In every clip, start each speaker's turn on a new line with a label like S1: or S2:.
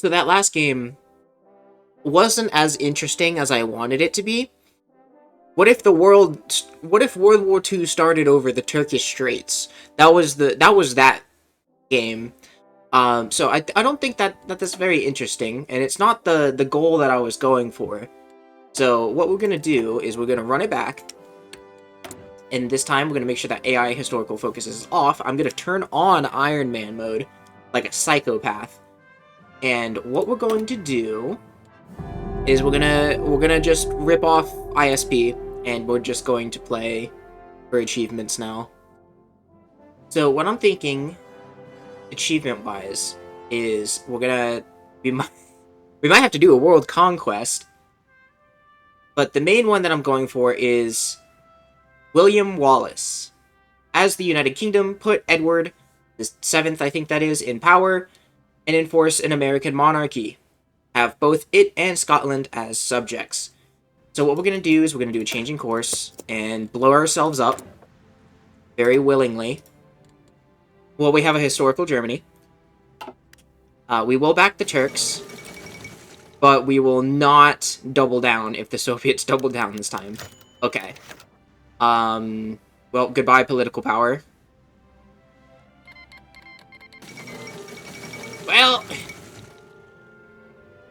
S1: So that last game wasn't as interesting as I wanted it to be. What if World War II started over the Turkish Straits? That was that game. So I don't think that's very interesting, and it's not the goal that I was going for. So what we're gonna do is we're gonna run it back, and this time we're gonna make sure that AI historical focus is off. I'm gonna turn on Iron Man mode, like a psychopath. And what we're going to do is we're gonna just rip off ISP, and we're just going to play for achievements now. So what I'm thinking, achievement-wise, is we might have to do a world conquest, but the main one that I'm going for is William Wallis. As the United Kingdom, put Edward the Seventh, I think that is, in power, and enforce an American monarchy. Have both it and Scotland as subjects. So what we're going to do is we're going to do a changing course and blow ourselves up very willingly. Well, we have a historical Germany. We will back the Turks, but we will not double down if the Soviets double down this time. Okay. Well, goodbye political power. Well,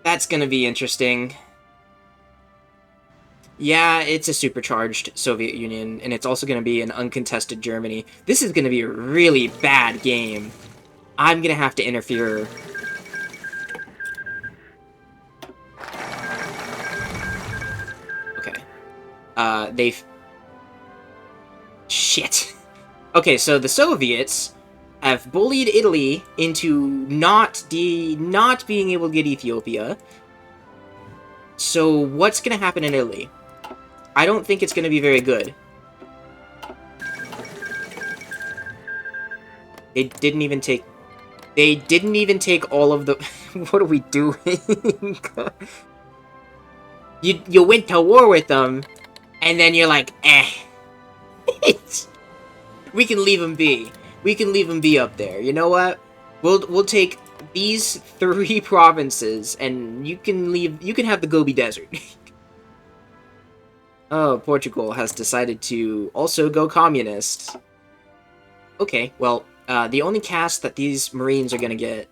S1: that's gonna be interesting. Yeah, it's a supercharged Soviet Union, and it's also gonna be an uncontested Germany. This is gonna be a really bad game. I'm gonna have to interfere. Okay. They've... Shit. Okay, so the Soviets have bullied Italy into not being able to get Ethiopia. So what's going to happen in Italy? I don't think it's going to be very good. They didn't even take all of the... What are we doing? you went to war with them, and then you're like, eh. We can leave them be. We can leave them be up there. You know what? We'll take these 3 provinces, and you can have the Gobi Desert. Oh, Portugal has decided to also go communist. Okay, well, the only caste that these Marines are gonna get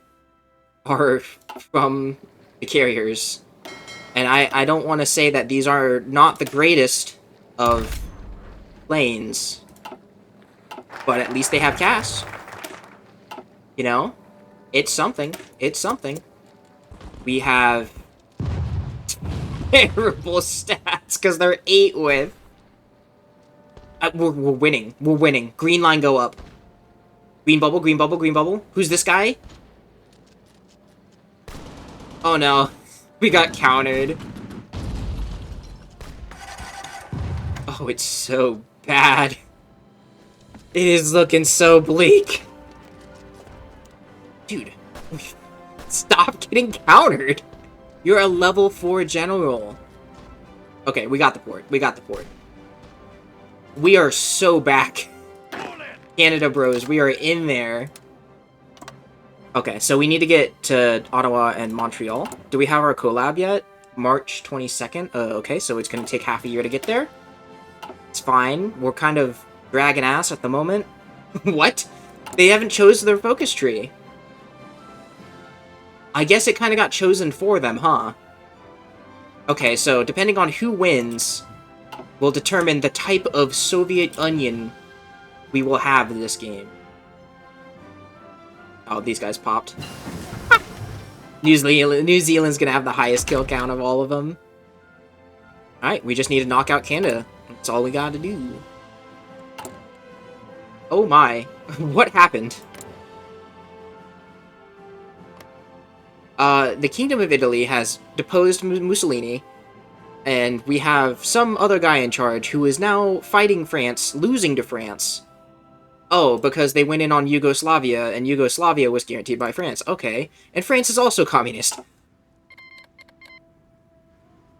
S1: are from the carriers. And I don't want to say that these are not the greatest of planes, but at least they have casts. You know? It's something. It's something. We have terrible stats because they're 8 with. We're winning. We're winning. Green line go up. Green bubble, green bubble, green bubble. Who's this guy? Oh no. We got countered. Oh, it's so bad. It is looking so bleak. Dude, stop getting countered. You're a level 4 general. Okay, we got the port. We got the port. We are so back. Canada bros, we are in there. Okay, so we need to get to Ottawa and Montreal. Do we have our collab yet? March 22nd? Okay, so it's going to take half a year to get there. It's fine. We're kind of dragging ass at the moment. What? They haven't chosen their focus tree. I guess it kind of got chosen for them, huh? Okay, so depending on who wins will determine the type of Soviet onion we will have in this game. Oh, these guys popped. New Zealand's gonna have the highest kill count of all of them. Alright, we just need to knock out Canada. That's all we gotta do. Oh my. What happened? The Kingdom of Italy has deposed Mussolini, and we have some other guy in charge who is now fighting France, losing to France. Oh, because they went in on Yugoslavia, and Yugoslavia was guaranteed by France. Okay. And France is also communist.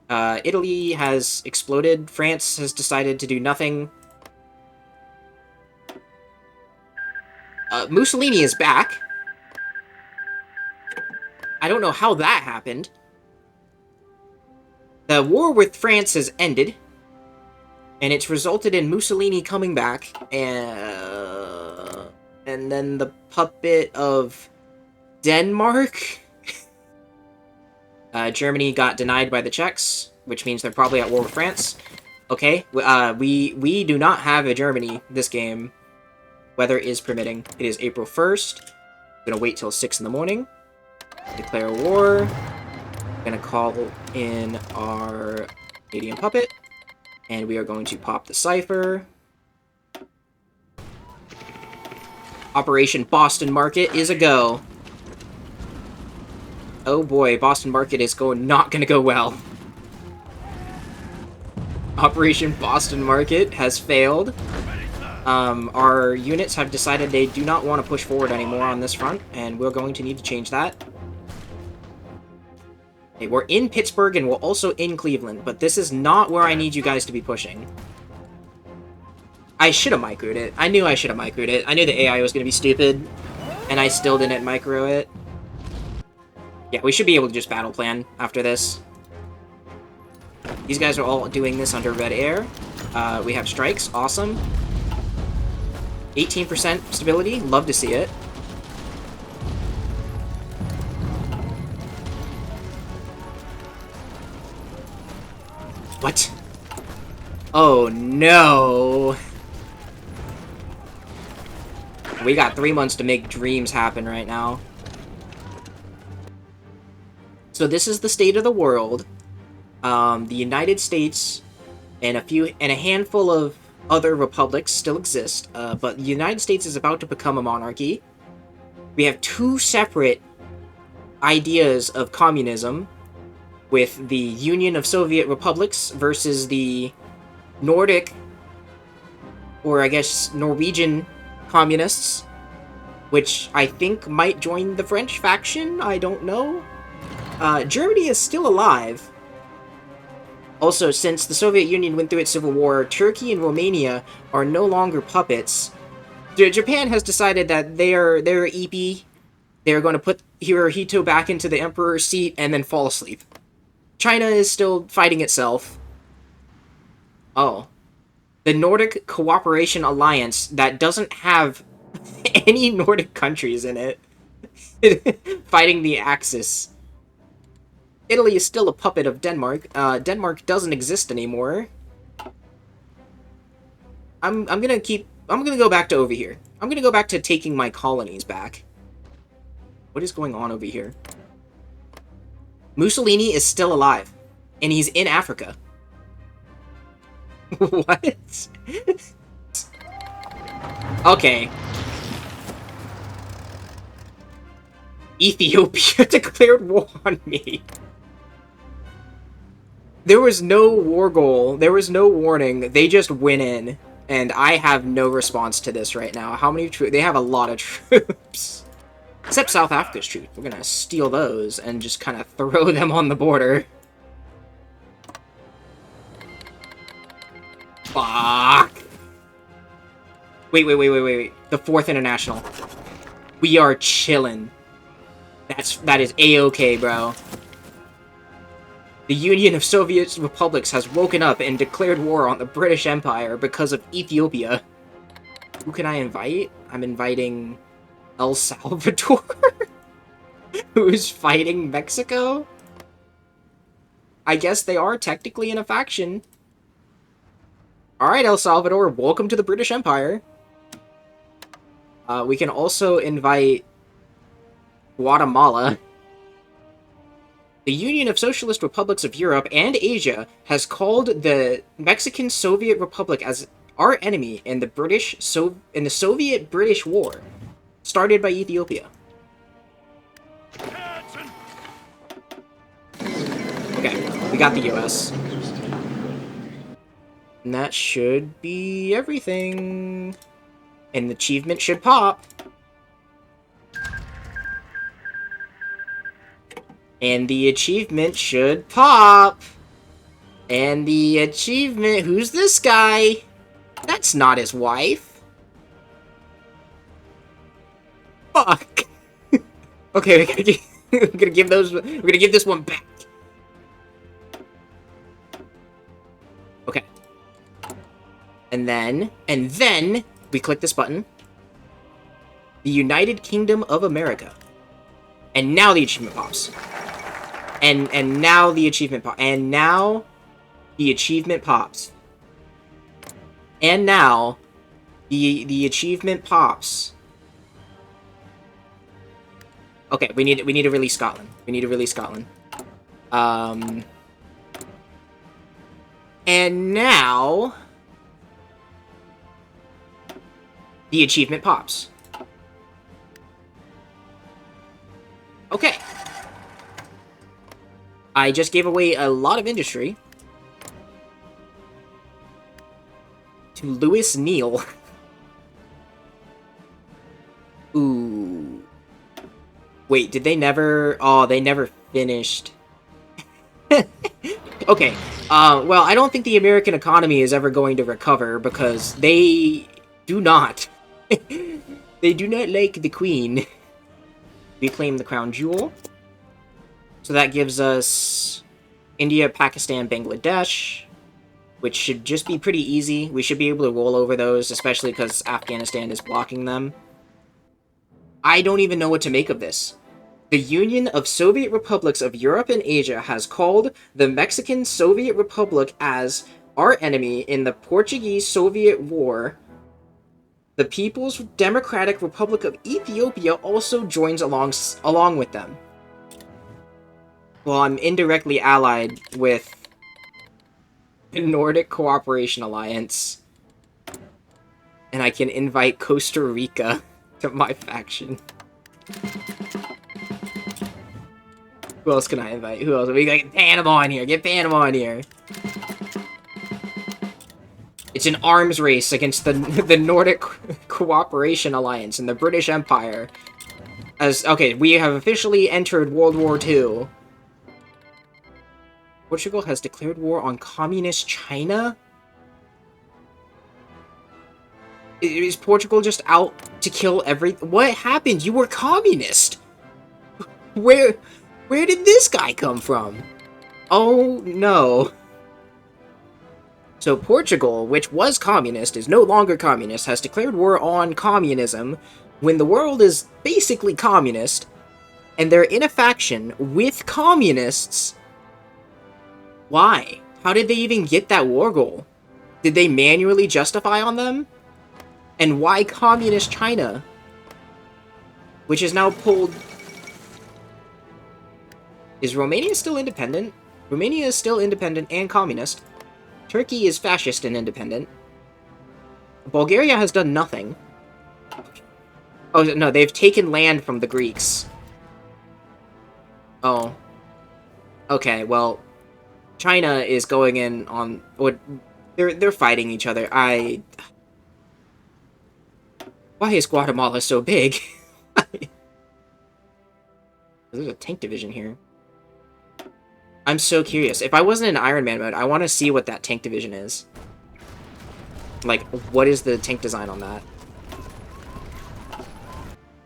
S1: Italy has exploded. France has decided to do nothing. Mussolini is back. I don't know how that happened. The war with France has ended, and it's resulted in Mussolini coming back, and then the puppet of Denmark. Germany got denied by the Czechs, which means they're probably at war with France. Okay, we do not have a Germany this game. Weather is permitting. It is April 1st. I'm gonna wait till 6 in the morning. Declare war. Gonna call in our Canadian puppet. And we are going to pop the cipher. Operation Boston Market is a go. Oh boy, Boston Market is not gonna go well. Operation Boston Market has failed. Our units have decided they do not want to push forward anymore on this front, and we're going to need to change that. Okay, we're in Pittsburgh, and we're also in Cleveland, but this is not where I need you guys to be pushing. I should have microed it. I knew I should have microed it. I knew the AI was going to be stupid, and I still didn't micro it. Yeah, we should be able to just battle plan after this. These guys are all doing this under red air. We have strikes. Awesome. 18% stability. Love to see it. What? Oh, no. We got 3 months to make dreams happen right now. So this is the state of the world. The United States and a handful of other republics still exist, but the United States is about to become a monarchy. We have 2 separate ideas of communism, with the Union of Soviet Republics versus the Nordic, or I guess Norwegian communists, which I think might join the French faction, I don't know. Germany is still alive. Also, since the Soviet Union went through its civil war, Turkey and Romania are no longer puppets. Japan has decided that they're EP. They're going to put Hirohito back into the emperor's seat and then fall asleep. China is still fighting itself. Oh. The Nordic Cooperation Alliance that doesn't have any Nordic countries in it. Fighting the Axis. Italy is still a puppet of Denmark. Denmark doesn't exist anymore. I'm gonna go back to over here. I'm gonna go back to taking my colonies back. What is going on over here? Mussolini is still alive. And he's in Africa. What? Okay. Ethiopia declared war on me. There was no war goal. There was no warning. They just went in. And I have no response to this right now. How many troops? They have a lot of troops. Except South Africa's troops. We're gonna steal those and just kind of throw them on the border. Fuck. Wait. The 4th International. We are chillin'. That is A-okay, bro. The Union of Soviet Republics has woken up and declared war on the British Empire because of Ethiopia. Who can I invite? I'm inviting El Salvador, who's fighting Mexico. I guess they are technically in a faction. Alright, El Salvador, welcome to the British Empire. We can also invite Guatemala. The Union of Socialist Republics of Europe and Asia has called the Mexican Soviet Republic as our enemy in the Soviet-British War, started by Ethiopia. Okay, we got the US. And that should be everything. And the achievement should pop. And the achievement should pop. And the achievement... Who's this guy? That's not his wife. Fuck. Okay, we gotta get... We're gonna give this one back. Okay. And then we click this button. The United Kingdom of America. And now the achievement pops. And now the achievement pops. And now the achievement pops. And now the achievement pops. Okay, we need to release Scotland. We need to release Scotland. And now the achievement pops. Okay. I just gave away a lot of industry to Lewis Neal. Ooh. Wait, did they never... Oh, they never finished. Okay. Well, I don't think the American economy is ever going to recover because they do not. They do not like the Queen. We claim the crown jewel. So that gives us India, Pakistan, Bangladesh, which should just be pretty easy. We should be able to roll over those, especially because Afghanistan is blocking them. I don't even know what to make of this. The Union of Soviet Republics of Europe and Asia has called the Mexican Soviet Republic as our enemy in the Portuguese-Soviet War. The People's Democratic Republic of Ethiopia also joins along with them. Well, I'm indirectly allied with the Nordic Cooperation Alliance. And I can invite Costa Rica to my faction. Who else can I invite? Who else? We got get Panama in here. Get Panama in here. It's an arms race against the Nordic Cooperation Alliance and the British Empire. Okay, we have officially entered World War II. Portugal has declared war on communist China? Is Portugal just out to kill What happened? You were communist! Where did this guy come from? Oh, no. So Portugal, which was communist, is no longer communist, has declared war on communism when the world is basically communist, and they're in a faction with communists. Why? How did they even get that war goal? Did they manually justify on them? And why communist China? Which is now pulled... Is Romania still independent? Romania is still independent and communist. Turkey is fascist and independent. Bulgaria has done nothing. Oh, no, they've taken land from the Greeks. Oh. Okay, well, China is going in on... They're fighting each other. Why is Guatemala so big? There's a tank division here. I'm so curious. If I wasn't in Iron Man mode, I want to see what that tank division is. Like, what is the tank design on that?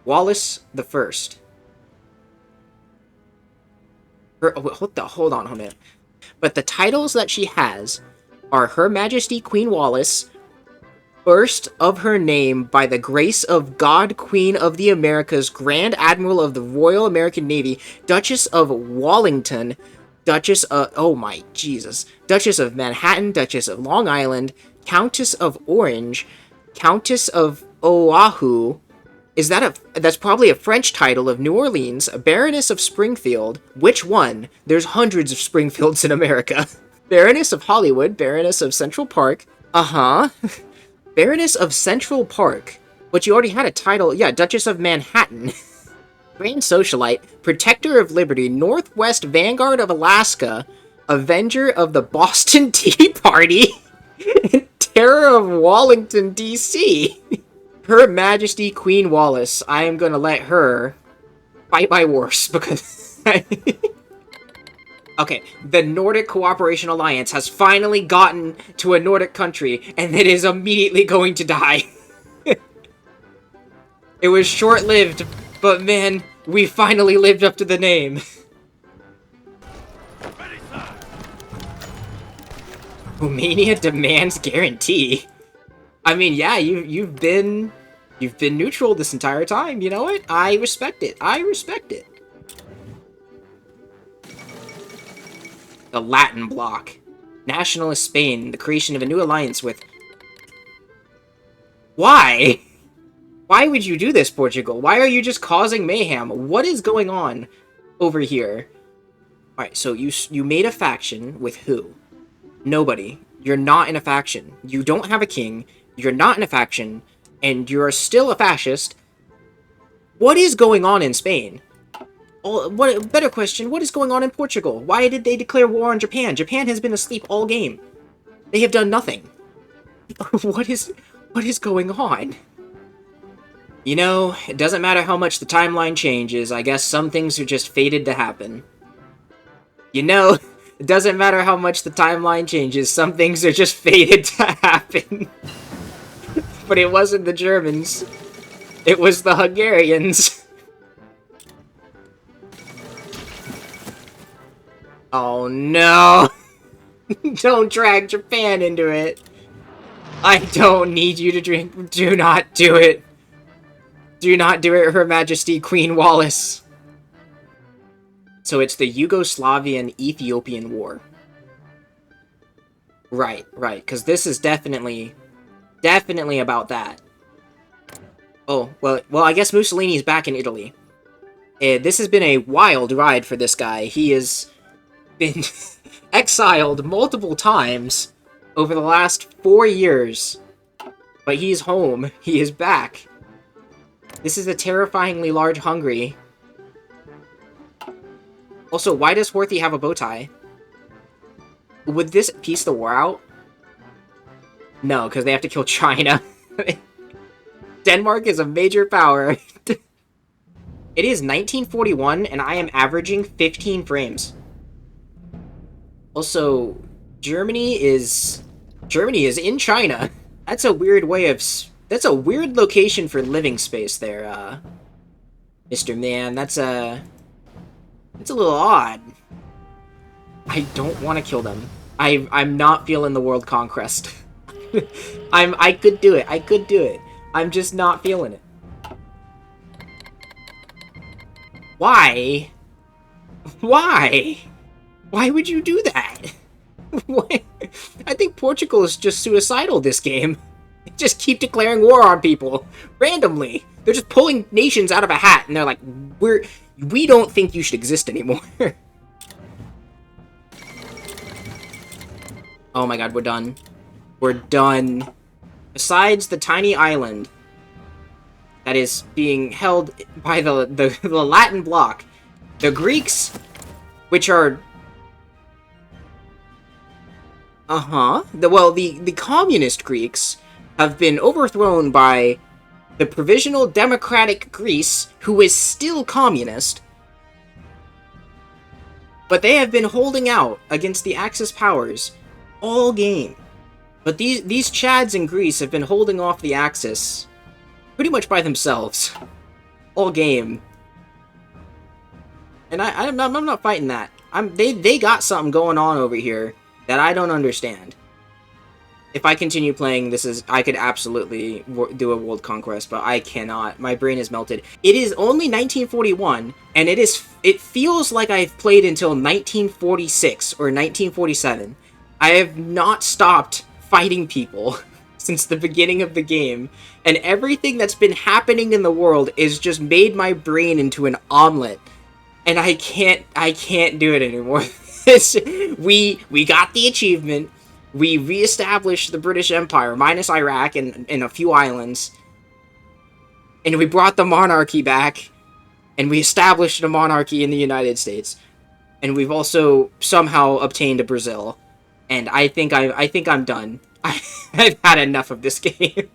S1: Wallis the First. Hold on a minute. But the titles that she has are Her Majesty Queen Wallis, First of her name by the grace of God Queen of the Americas, Grand Admiral of the Royal American Navy, Duchess of Wallington, Duchess of... Oh my Jesus. Duchess of Manhattan, Duchess of Long Island, Countess of Orange, Countess of Oahu. That's probably a French title of New Orleans, Baroness of Springfield. Which one? There's hundreds of Springfields in America. Baroness of Hollywood, Baroness of Central Park. Uh-huh. Baroness of Central Park. But you already had a title. Yeah, Duchess of Manhattan. Grand Socialite, Protector of Liberty, Northwest Vanguard of Alaska, Avenger of the Boston Tea Party, and Terror of Wallington, D.C. Her Majesty Queen Wallis. I am gonna let her fight my horse, because... Okay, the Nordic Cooperation Alliance has finally gotten to a Nordic country, and it is immediately going to die. It was short-lived, but man, We finally lived up to the name. Romania demands guarantee. I mean, yeah, you've been neutral this entire time. You know what? I respect it. I respect it. The Latin bloc. Nationalist Spain, the creation of a new alliance with... Why? Why would you do this, Portugal? Why are you just causing mayhem? What is going on over here? Alright, so you made a faction with who? Nobody. You're not in a faction. You don't have a king. You're not in a faction. And you're still a fascist. What is going on in Spain? Better question, what is going on in Portugal? Why did they declare war on Japan? Japan has been asleep all game. They have done nothing. What is going on? You know, it doesn't matter how much the timeline changes, I guess some things are just fated to happen. You know, it doesn't matter how much the timeline changes, some things are just fated to happen. But it wasn't the Germans. It was the Hungarians. Oh no! Don't drag Japan into it! I don't need you to drink. Do not do it! Do not do it, Her Majesty Queen Wallis! So it's the Yugoslavian-Ethiopian War. Right, because this is definitely about that. Oh, well, I guess Mussolini's back in Italy. This has been a wild ride for this guy. He has been exiled multiple times over the last 4 years. But he's home. He is back. This is a terrifyingly large Hungary. Also, why does Horthy have a bow tie? Would this piece the war out? No, because they have to kill China. Denmark is a major power. It is 1941, and I am averaging 15 frames. Also, Germany is in China. That's a weird way of... That's a weird location for living space there, Mr. Man. That's a little odd. I don't want to kill them. I'm not feeling the world conquest. I could do it. I could do it. I'm just not feeling it. Why? Why? Why would you do that? I think Portugal is just suicidal this game. They just keep declaring war on people. Randomly. They're just pulling nations out of a hat and they're like, we don't think you should exist anymore. Oh my god, we're done. We're done. Besides the tiny island that is being held by the Latin bloc, the Greeks, which are... The communist Greeks have been overthrown by the Provisional Democratic Greece, who is still communist. But they have been holding out against the Axis powers all game. But these Chads in Greece have been holding off the Axis pretty much by themselves all game. And I'm not fighting that. They got something going on over here that I don't understand. If I continue playing, I could absolutely do a world conquest, but I cannot. My brain is melted. It is only 1941, and it feels like I've played until 1946 or 1947. I have not stopped fighting people since the beginning of the game, and everything that's been happening in the world is just made my brain into an omelet, and I can't do it anymore. We got the achievement. We reestablished the British Empire, minus Iraq and a few islands. And we brought the monarchy back. And we established a monarchy in the United States. And we've also somehow obtained a Brazil. And I think I'm done. I've had enough of this game.